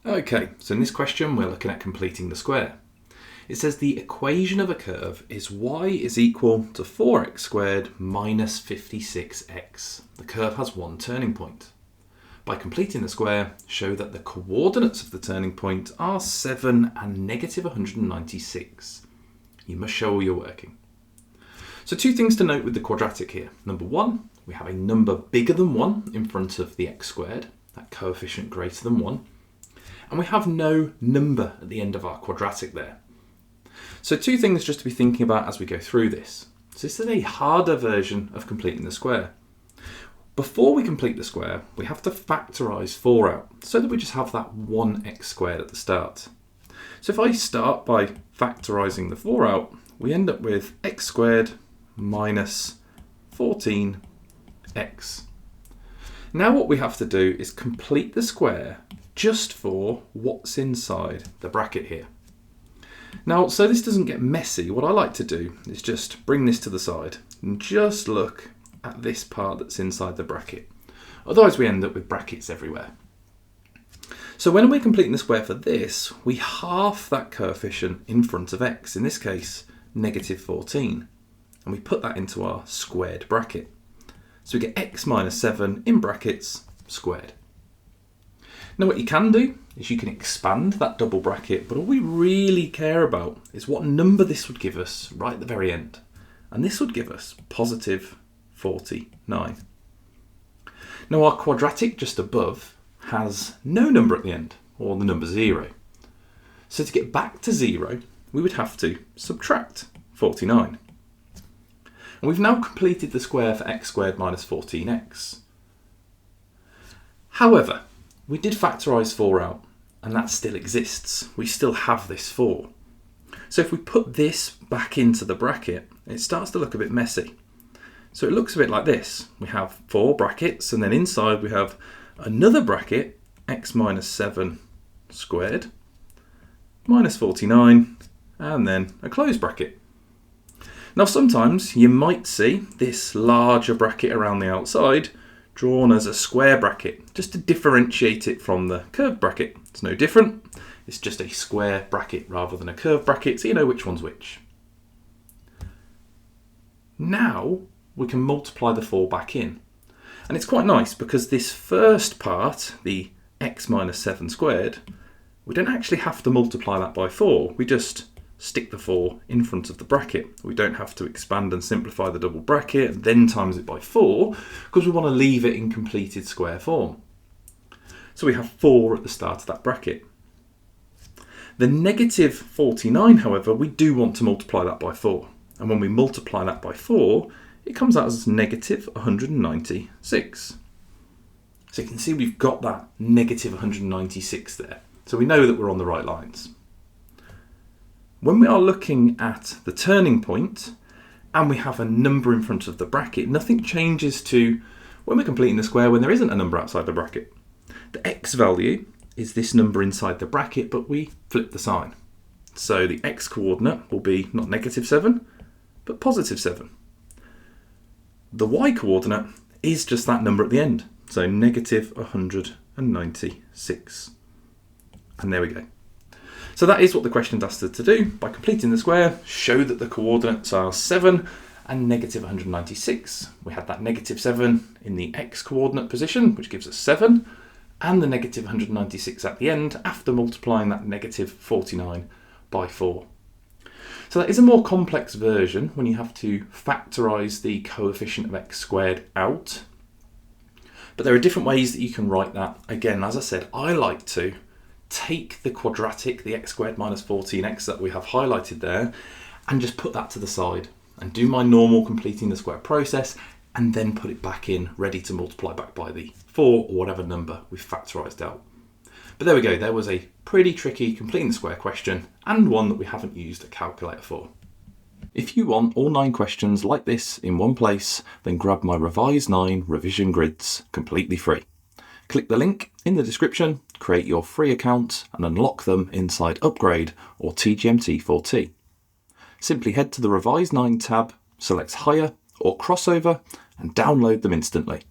Okay, so in this question we're looking at completing the square. It says the equation of a curve is y is equal to 4x squared minus 56x. The curve has one turning point. By completing the square, show that the coordinates of the turning point are 7 and negative 196. You must show all your working. So two things to note with the quadratic here. Number one, we have a number bigger than 1 in front of the x squared, that coefficient greater than 1. And we have no number at the end of our quadratic there. So two things just to be thinking about as we go through this. So this is a harder version of completing the square. Before we complete the square, we have to factorise 4 out, so that we just have that 1x squared at the start. So if I start by factorising the 4 out, we end up with x squared minus 14x. Now what we have to do is complete the square just for what's inside the bracket here. Now, so this doesn't get messy, what I like to do is just bring this to the side and just look at this part that's inside the bracket. Otherwise we end up with brackets everywhere. So when we're completing the square for this, we halve that coefficient in front of x, in this case negative 14, and we put that into our squared bracket. So we get x minus 7 in brackets squared. Now what you can do is you can expand that double bracket, but all we really care about is what number this would give us right at the very end. And this would give us positive 49. Now our quadratic just above has no number at the end, or the number 0. So to get back to 0, we would have to subtract 49. And we've now completed the square for x squared minus 14x. However, we did factorise 4 out, and that still exists. We still have this 4. So if we put this back into the bracket, it starts to look a bit messy. So it looks a bit like this. We have 4 brackets, and then inside we have another bracket, x minus 7 squared, minus 49, and then a closed bracket. Now sometimes you might see this larger bracket around the outside drawn as a square bracket, just to differentiate it from the curved bracket. It's no different, it's just a square bracket rather than a curved bracket, so you know which one's which. Now we can multiply the 4 back in. And it's quite nice because this first part, the x minus 7 squared, we don't actually have to multiply that by 4, we just stick the 4 in front of the bracket. We don't have to expand and simplify the double bracket and then times it by 4 because we want to leave it in completed square form. So we have 4 at the start of that bracket. The negative 49, however, we do want to multiply that by 4. And when we multiply that by 4, it comes out as negative 196. So you can see we've got that negative 196 there. So we know that we're on the right lines. When we are looking at the turning point and we have a number in front of the bracket, nothing changes to when we're completing the square when there isn't a number outside the bracket. The x value is this number inside the bracket, but we flip the sign. So the x coordinate will be not negative 7, but positive 7. The y coordinate is just that number at the end, so negative 196. And there we go. So that is what the question asked us to do. By completing the square, show that the coordinates are 7 and negative 196. We had that negative 7 in the x coordinate position, which gives us 7, and the negative 196 at the end after multiplying that negative 49 by 4. So that is a more complex version when you have to factorise the coefficient of x squared out. But there are different ways that you can write that. Again, as I said, I like to take the quadratic, the x squared minus 14x that we have highlighted there, and just put that to the side and do my normal completing the square process and then put it back in ready to multiply back by the 4 or whatever number we've factorised out. But there we go, there was a pretty tricky completing the square question and one that we haven't used a calculator for. If you want all 9 questions like this in one place, then grab my Revise 9 revision grids completely free. Click the link in the description, create your free account and unlock them inside Upgrade or TGMT4T. Simply head to the Revise 9 tab, select Higher or Crossover and download them instantly.